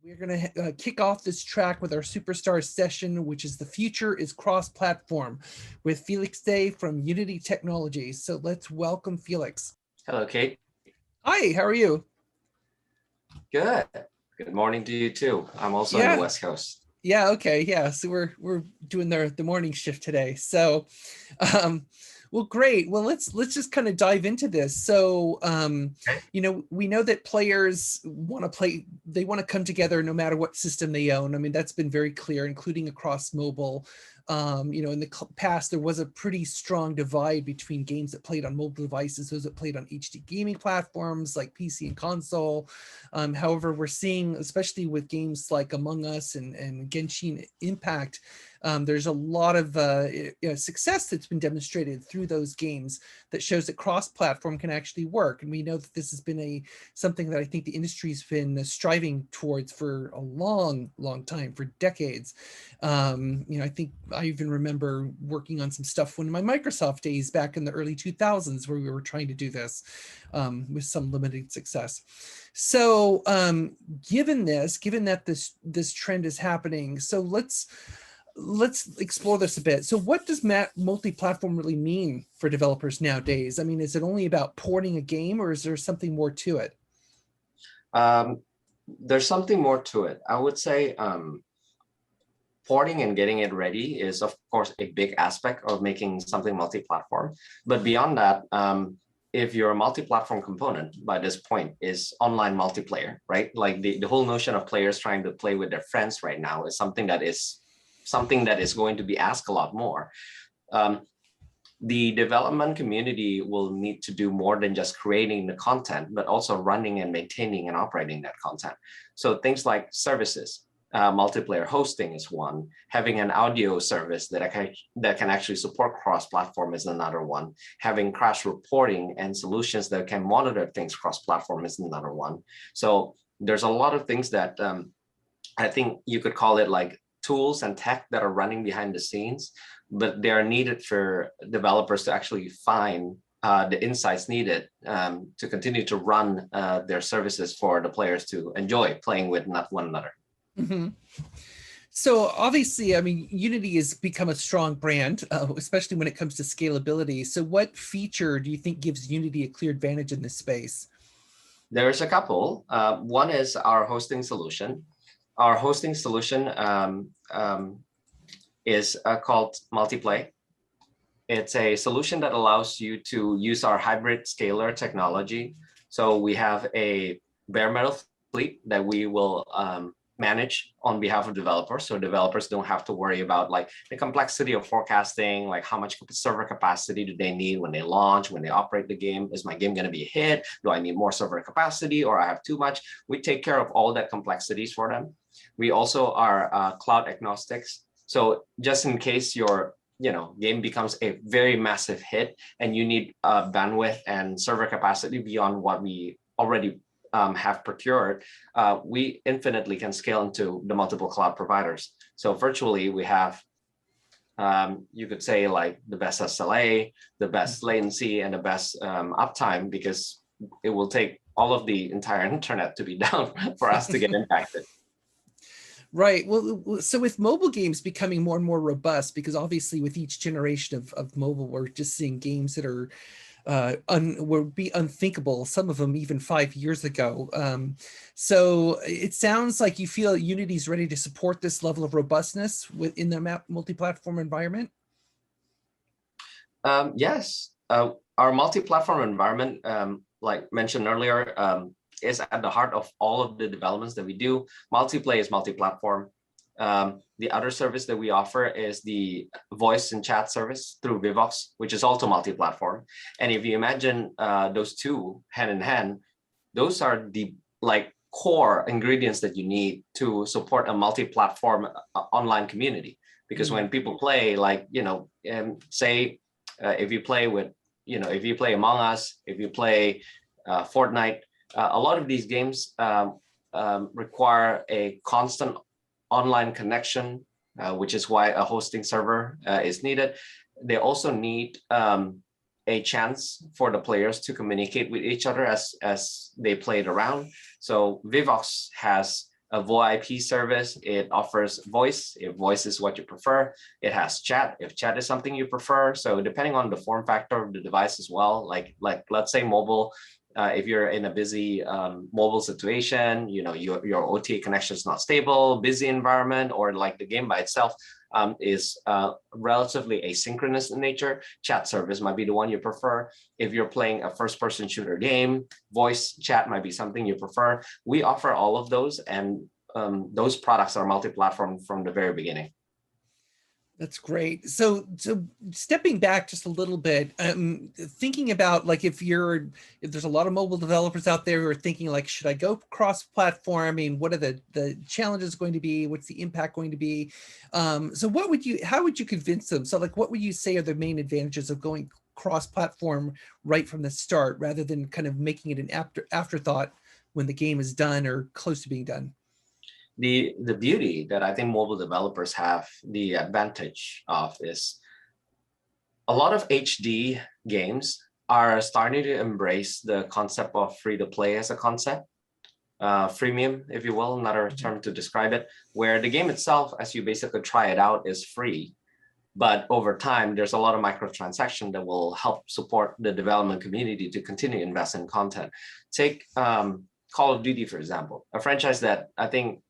We're going to kick off this track with our superstar session, which is The Future is Cross-Platform with Felix Thé from Unity Technologies. So let's welcome Felix. Hello, Kate. Hi, how are you? Good. Good morning to you too. I'm also on the West Coast. Yeah, okay. Yeah, so we're doing the morning shift today. So well, great. Well, let's just kind of dive into this. So, Okay. you know, we know that players want to play, they want to come together no matter what system they own. I mean, that's been very clear, including across mobile. You know, in the past, there was a pretty strong divide between games that played on mobile devices, those that played on HD gaming platforms like PC and console. However, we're seeing, especially with games like Among Us and Genshin Impact, there's a lot of success that's been demonstrated through those games that shows that cross-platform can actually work. And we know that this has been something that I think the industry's been striving towards for a long time, for decades. You know, I think I even remember working on some stuff when my Microsoft days back in the early 2000s where we were trying to do this with some limited success. So given that this trend is happening, so let's explore this a bit. So what does multi-platform really mean for developers nowadays? I mean, is it only about porting a game, or is there something more to it? There's something more to it. I would say porting and getting it ready is, of course, a big aspect of making something multi-platform. But beyond that, if your multi-platform component by this point is online multiplayer, right? Like the whole notion of players trying to play with their friends right now is something that is going to be asked a lot more. The development community will need to do more than just creating the content, but also running and maintaining and operating that content. So things like services, multiplayer hosting is one. Having an audio service that can actually support cross-platform is another one. Having crash reporting and solutions that can monitor things cross-platform is another one. So there's a lot of things that I think you could call it like tools and tech that are running behind the scenes, but they are needed for developers to actually find the insights needed to continue to run their services for the players to enjoy playing with not one another. Mm-hmm. So obviously, I mean, Unity has become a strong brand, especially when it comes to scalability. So what feature do you think gives Unity a clear advantage in this space? There's a couple. One is our hosting solution. Our hosting solution is called Multiplay. It's a solution that allows you to use our hybrid scalar technology. So we have a bare metal fleet that we will manage on behalf of developers. So developers don't have to worry about like the complexity of forecasting, like how much server capacity do they need when they launch, when they operate the game. Is my game going to be a hit? Do I need more server capacity, or I have too much? We take care of all that complexities for them. We also are cloud agnostics. So just in case your game becomes a very massive hit and you need bandwidth and server capacity beyond what we already have procured, we infinitely can scale into the multiple cloud providers. So virtually we have, you could say, like the best SLA, the best latency, and the best uptime, because it will take all of the entire internet to be down for us to get impacted. Right. Well, so with mobile games becoming more and more robust, because obviously with each generation of mobile, we're just seeing games that are would be unthinkable, some of them even 5 years ago. So it sounds like you feel Unity's ready to support this level of robustness within the multi-platform environment. Yes, our multi-platform environment, like mentioned earlier, is at the heart of all of the developments that we do. Multiplay is multi-platform. The other service that we offer is the voice and chat service through Vivox, which is also multi-platform. And if you imagine those two hand in hand, those are the core ingredients that you need to support a multi-platform online community. Because when people play, say if you play with, if you play Among Us, if you play Fortnite, a lot of these games require a constant online connection, which is why a hosting server is needed. They also need a chance for the players to communicate with each other as they play it around. So Vivox has a VoIP service. It offers voice if voice is what you prefer. It has chat if chat is something you prefer. So depending on the form factor of the device as well, like let's say mobile, if you're in a busy mobile situation, your OTA connection is not stable, busy environment, or like the game by itself is relatively asynchronous in nature, chat service might be the one you prefer. If you're playing a first-person shooter game, voice chat might be something you prefer. We offer all of those, and those products are multi-platform from the very beginning. That's great. So stepping back just a little bit, thinking about like if there's a lot of mobile developers out there who are thinking like, should I go cross-platform? I mean, what are the challenges going to be? What's the impact going to be? So how would you convince them? So like, what would you say are the main advantages of going cross-platform right from the start, rather than kind of making it an afterthought when the game is done or close to being done? The beauty that I think mobile developers have the advantage of is a lot of HD games are starting to embrace the concept of free to play as a concept, freemium, if you will, another term to describe it, where the game itself, as you basically try it out, is free. But over time, there's a lot of microtransaction that will help support the development community to continue to invest in content. Take Call of Duty, for example, a franchise that I think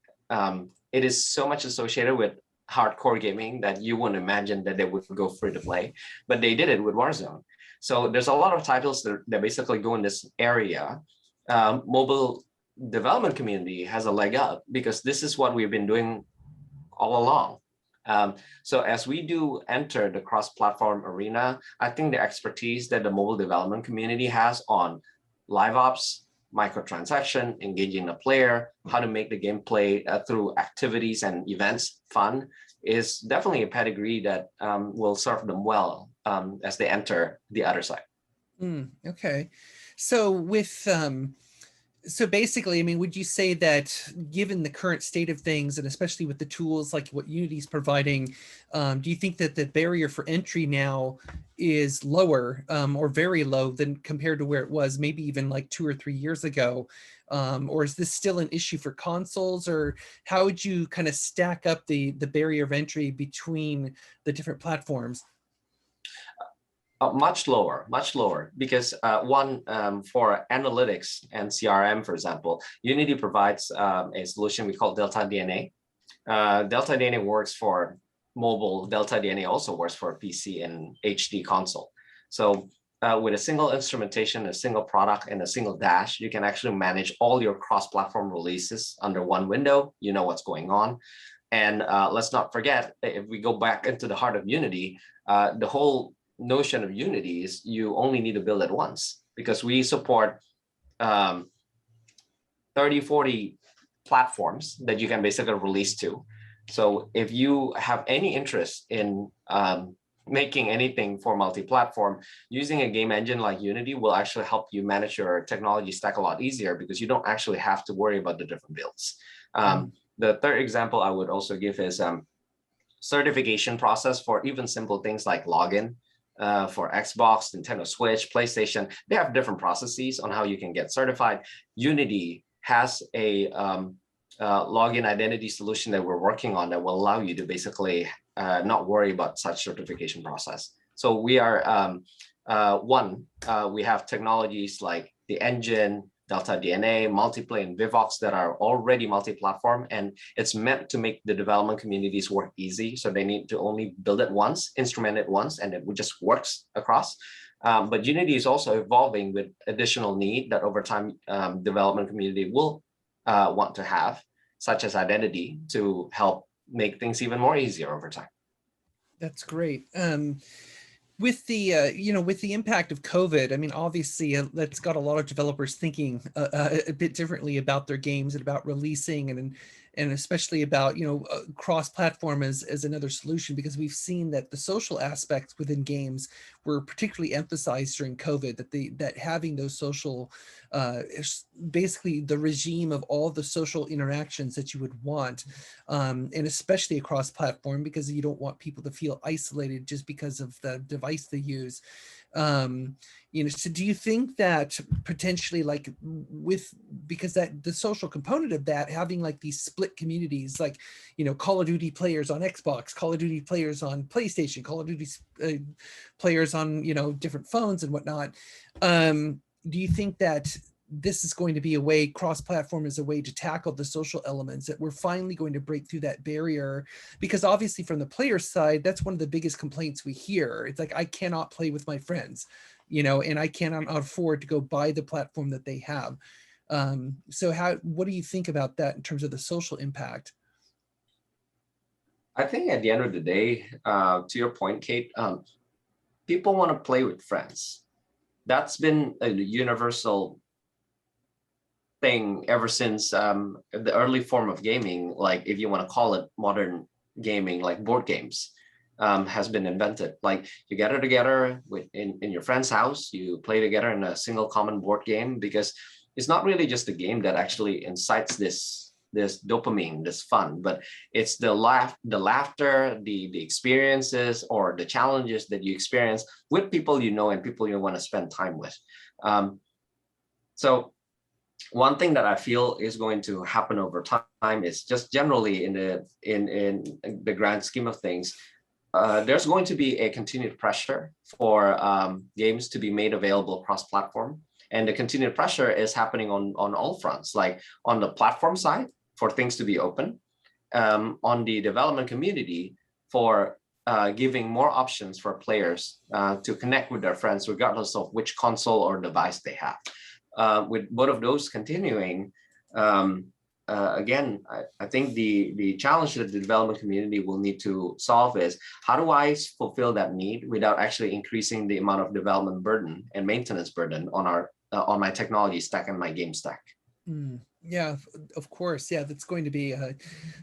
it is so much associated with hardcore gaming that you wouldn't imagine that they would go free to play, but they did it with Warzone. So there's a lot of titles that basically go in this area. Mobile development community has a leg up because this is what we've been doing all along. So as we do enter the cross-platform arena, I think the expertise that the mobile development community has on live ops, microtransaction, engaging the player, how to make the gameplay through activities and events fun, is definitely a pedigree that will serve them well as they enter the other side. Okay. So so basically, I mean, would you say that given the current state of things, and especially with the tools like what Unity's providing, do you think that the barrier for entry now is lower or very low than compared to where it was maybe even like 2 or 3 years ago? Or is this still an issue for consoles? Or how would you kind of stack up the barrier of entry between the different platforms? Much lower, because for analytics and CRM, for example, Unity provides a solution we call Delta DNA. Delta DNA works for mobile. Delta DNA also works for PC and HD console. So with a single instrumentation, a single product, and a single dash, you can actually manage all your cross-platform releases under one window. You know what's going on. And let's not forget, if we go back into the heart of Unity, the whole notion of Unity is you only need to build it once, because we support 30, 40 platforms that you can basically release to. So if you have any interest in making anything for multi-platform, using a game engine like Unity will actually help you manage your technology stack a lot easier, because you don't actually have to worry about the different builds. The third example I would also give is certification process for even simple things like login. For Xbox, Nintendo Switch, PlayStation, they have different processes on how you can get certified. Unity has a login identity solution that we're working on that will allow you to basically not worry about such certification process. So we are we have technologies like the engine, Delta DNA, Multiplay, and Vivox that are already multi-platform, and it's meant to make the development communities work easy. So they need to only build it once, instrument it once, and it just works across. But Unity is also evolving with additional need that over time development community will want to have, such as identity, to help make things even more easier over time. That's great. With the with the impact of COVID, I mean, obviously that's got a lot of developers thinking a bit differently about their games and about releasing, and especially about cross-platform as another solution, because we've seen that the social aspects within games were particularly emphasized during COVID. That having those social, basically the regime of all the social interactions that you would want, and especially across platform, because you don't want people to feel isolated just because of the device they use. So do you think that potentially like because that the social component of that, having like these split communities, like, Call of Duty players on Xbox, Call of Duty players on PlayStation, Call of Duty players on, different phones and whatnot. Do you think that this is going to be a way, cross-platform is a way to tackle the social elements, that we're finally going to break through that barrier? Because obviously from the player side, that's one of the biggest complaints we hear. It's like, I cannot play with my friends, and I cannot afford to go buy the platform that they have. So what do you think about that in terms of the social impact? I think at the end of the day, to your point, Kate, people want to play with friends. That's been a universal thing ever since the early form of gaming, like if you want to call it modern gaming, like board games, has been invented. Like you gather together in your friend's house, you play together in a single common board game, because it's not really just a game that actually incites this dopamine, this fun, but it's the laughter, the experiences, or the challenges that you experience with people and people you want to spend time with. So one thing that I feel is going to happen over time is just generally in the grand scheme of things, there's going to be a continued pressure for games to be made available cross-platform. And the continued pressure is happening on all fronts, like on the platform side for things to be open, on the development community for giving more options for players to connect with their friends, regardless of which console or device they have. With both of those continuing, again, I think the challenge that the development community will need to solve is, how do I fulfill that need without actually increasing the amount of development burden and maintenance burden on my technology stack and my game stack? Yeah, of course. Yeah, that's going to be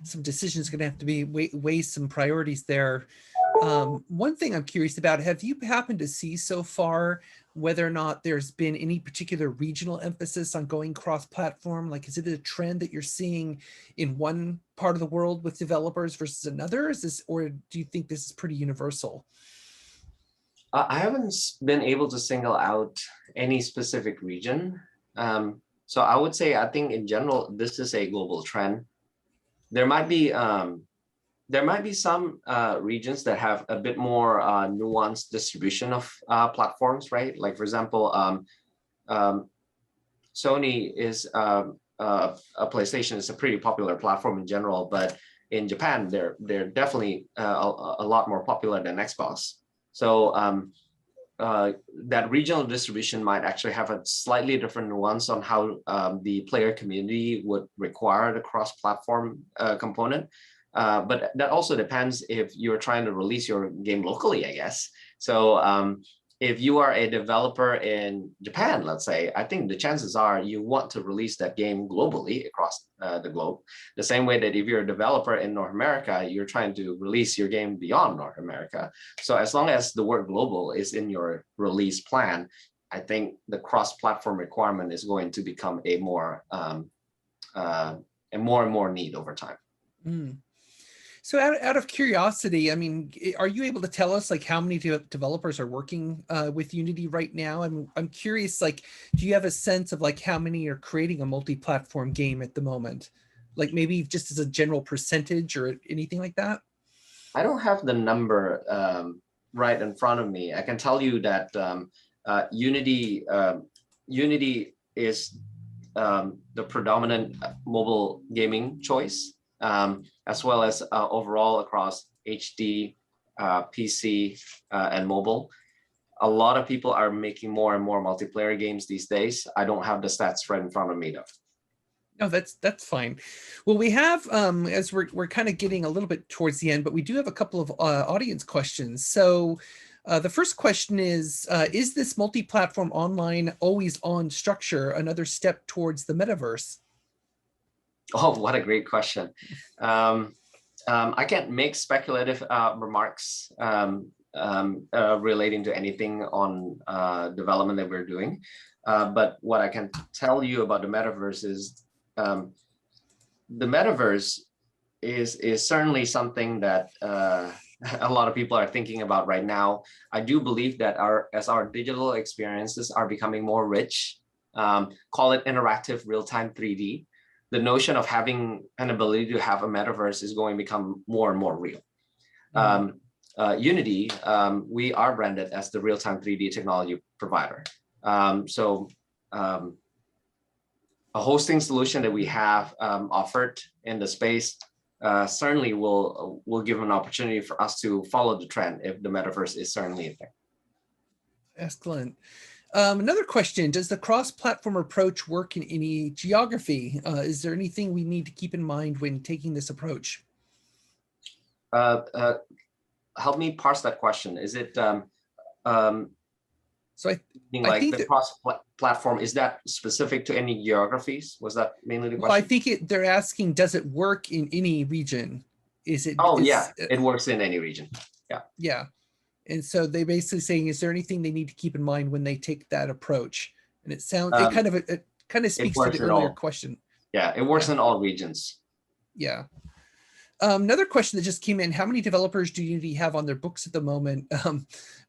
some decisions going to have to be weigh some priorities there. One thing I'm curious about, have you happened to see so far whether or not there's been any particular regional emphasis on going cross-platform? Like, is it a trend that you're seeing in one part of the world with developers versus another? Or do you think this is pretty universal? I haven't been able to single out any specific region. So I would say, I think in general, this is a global trend. There might be some regions that have a bit more nuanced distribution of platforms, right? Like, for example, Sony is a PlayStation is a pretty popular platform in general, but in Japan, they're definitely a lot more popular than Xbox. So that regional distribution might actually have a slightly different nuance on how the player community would require the cross-platform component. But that also depends if you're trying to release your game locally, I guess. So if you are a developer in Japan, let's say, I think the chances are you want to release that game globally across the globe. The same way that if you're a developer in North America, you're trying to release your game beyond North America. So as long as the word global is in your release plan, I think the cross-platform requirement is going to become a more and more need over time. So out of curiosity, I mean, are you able to tell us like how many developers are working with Unity right now? I'm curious, like, do you have a sense of like how many are creating a multi-platform game at the moment? Like maybe just as a general percentage or anything like that? I don't have the number right in front of me. I can tell you that Unity is the predominant mobile gaming choice. As well as overall across HD, PC, and mobile. A lot of people are making more and more multiplayer games these days. I don't have the stats right in front of me though. No, that's fine. Well, we have, as we're kind of getting a little bit towards the end, but we do have a couple of audience questions. So the first question is this multi-platform online always on structure another step towards the metaverse? Oh, what a great question. I can't make speculative remarks relating to anything on development that we're doing. But what I can tell you about the metaverse is the metaverse is certainly something that a lot of people are thinking about right now. I do believe that as our digital experiences are becoming more rich, call it interactive real-time 3D, the notion of having an ability to have a metaverse is going to become more and more real. Unity, we are branded as the real-time 3D technology provider. A hosting solution that we have offered in the space certainly will give an opportunity for us to follow the trend if the metaverse is certainly a thing. Excellent. Another question, does the cross-platform approach work in any geography? Is there anything we need to keep in mind when taking this approach? Help me parse that question. Is it so I like think the cross-platform, is that specific to any geographies? Was that mainly the question? Well, I think they're asking, does it work in any region? Is it? Oh, yeah, it works in any region. Yeah. Yeah. And so they basically saying, is there anything they need to keep in mind when they take that approach? And it sounds, it kind of speaks to the earlier question. Yeah, it works in all regions. Yeah. Another question that just came in, how many developers do Unity have on their books at the moment?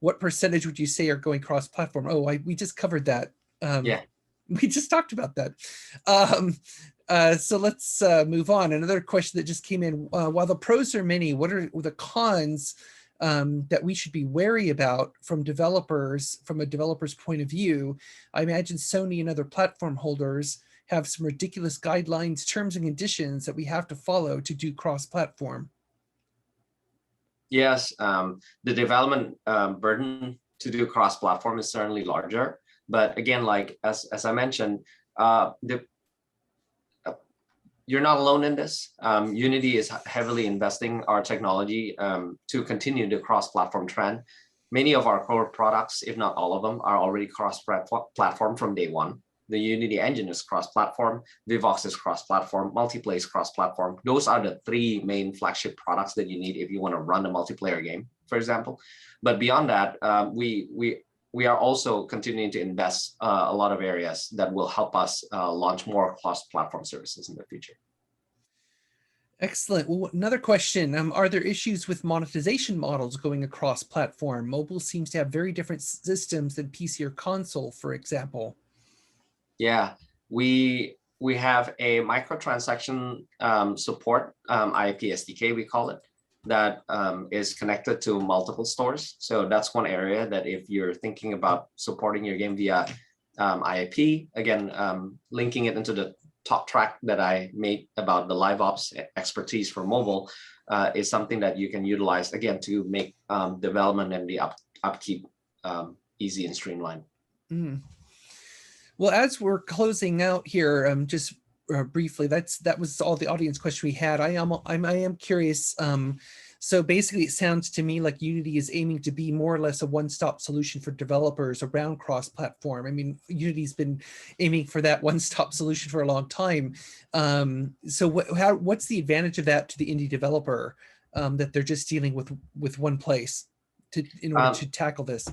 What percentage would you say are going cross-platform? Oh, we just covered that. Yeah. We just talked about that. So let's move on. Another question that just came in, while the pros are many, what are the cons that we should be wary about from a developer's point of view? I imagine Sony and other platform holders have some ridiculous guidelines, terms and conditions that we have to follow to do cross-platform. Yes, the development burden to do cross-platform is certainly larger. But again, like as I mentioned, you're not alone in this. Unity is heavily investing our technology to continue the cross-platform trend. Many of our core products, if not all of them, are already cross-platform from day one. The Unity engine is cross-platform, Vivox is cross-platform, Multiplay is cross-platform. Those are the three main flagship products that you need if you want to run a multiplayer game, for example. But beyond that, we are also continuing to invest a lot of areas that will help us launch more cross-platform services in the future. Excellent. Well, another question, are there issues with monetization models going across platform? Mobile seems to have very different systems than PC or console, for example. Yeah, we have a microtransaction support, IAP SDK, we call it, that is connected to multiple stores. So that's one area that if you're thinking about supporting your game via IAP, again, linking it into the talk track that I made about the live ops expertise for mobile is something that you can utilize, again, to make development and the upkeep easy and streamlined. Well, as we're closing out here, just briefly, that was all the audience question we had. I am curious. So basically, it sounds to me like Unity is aiming to be more or less a one-stop solution for developers around cross-platform. I mean, Unity's been aiming for that one-stop solution for a long time. So what's the advantage of that to the indie developer, that they're just dealing with one place in order to tackle this?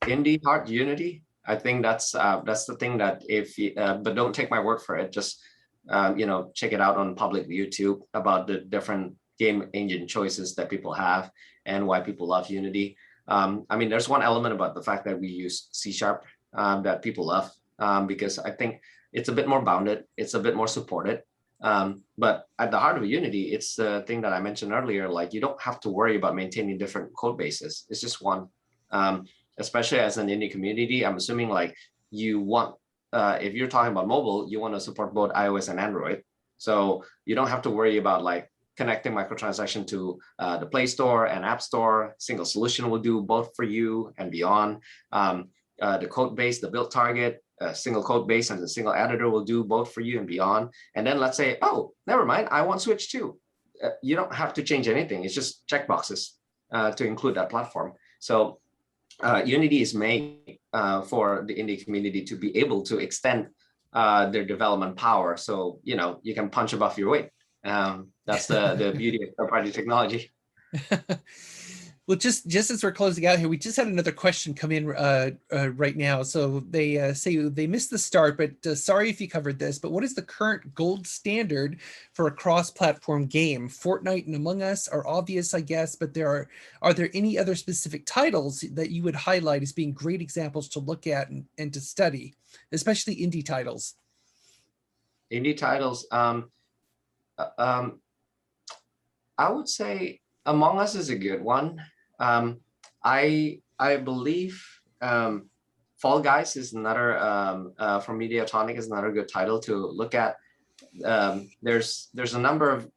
Indie heart Unity. I think that's the thing that if you, but don't take my word for it. Just check it out on public YouTube about the different game engine choices that people have and why people love Unity. I mean, there's one element about the fact that we use C# that people love because I think it's a bit more bounded, it's a bit more supported. But at the heart of Unity, it's the thing that I mentioned earlier. Like, you don't have to worry about maintaining different code bases. It's just one. Especially as an indie community, I'm assuming like you want, if you're talking about mobile, you want to support both iOS and Android. So you don't have to worry about like connecting microtransaction to the Play Store and App Store. Single solution will do both for you and beyond. The code base, the build target, single code base and the single editor will do both for you and beyond. And then let's say, oh, never mind, I want Switch too. You don't have to change anything. It's just checkboxes to include that platform. So Unity is made for the indie community to be able to extend their development power. So, you can punch above your weight. That's the beauty of third-party technology. Well, just as we're closing out here, we just had another question come in right now. So they say they missed the start, but sorry if you covered this, but what is the current gold standard for a cross-platform game? Fortnite and Among Us are obvious, I guess, but are there any other specific titles that you would highlight as being great examples to look at and to study, especially indie titles? Indie titles. I would say Among Us is a good one. I believe Fall Guys is another from Mediatonic is another good title to look at. There's a number of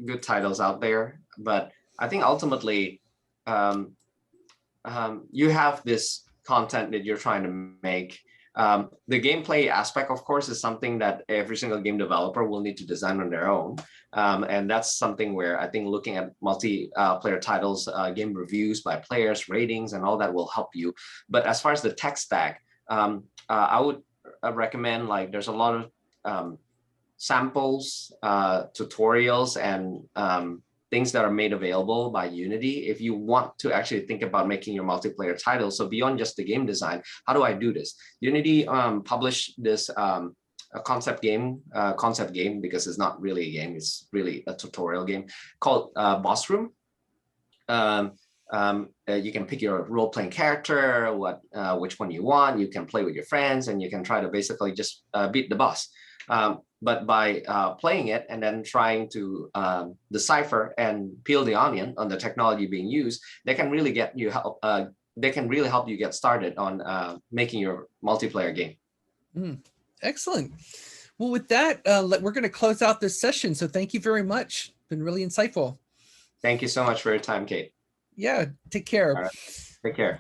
good titles out there, but I think ultimately you have this content that you're trying to make. The gameplay aspect, of course, is something that every single game developer will need to design on their own. And that's something where I think looking at multiplayer titles, game reviews by players, ratings, and all that will help you. But as far as the tech stack, I would recommend, like, there's a lot of samples, tutorials, and things that are made available by Unity if you want to actually think about making your multiplayer title. So beyond just the game design, how do I do this? Unity published this a concept game because it's not really a game, it's really a tutorial game called Boss Room. You can pick your role-playing character, which one you want. You can play with your friends, and you can try to basically just beat the boss. But by playing it and then trying to decipher and peel the onion on the technology being used, they can really get you help. They can really help you get started on making your multiplayer game. Excellent. Well, with that, we're going to close out this session. So thank you very much. Been really insightful. Thank you so much for your time, Kate. Yeah, take care. All right. Take care.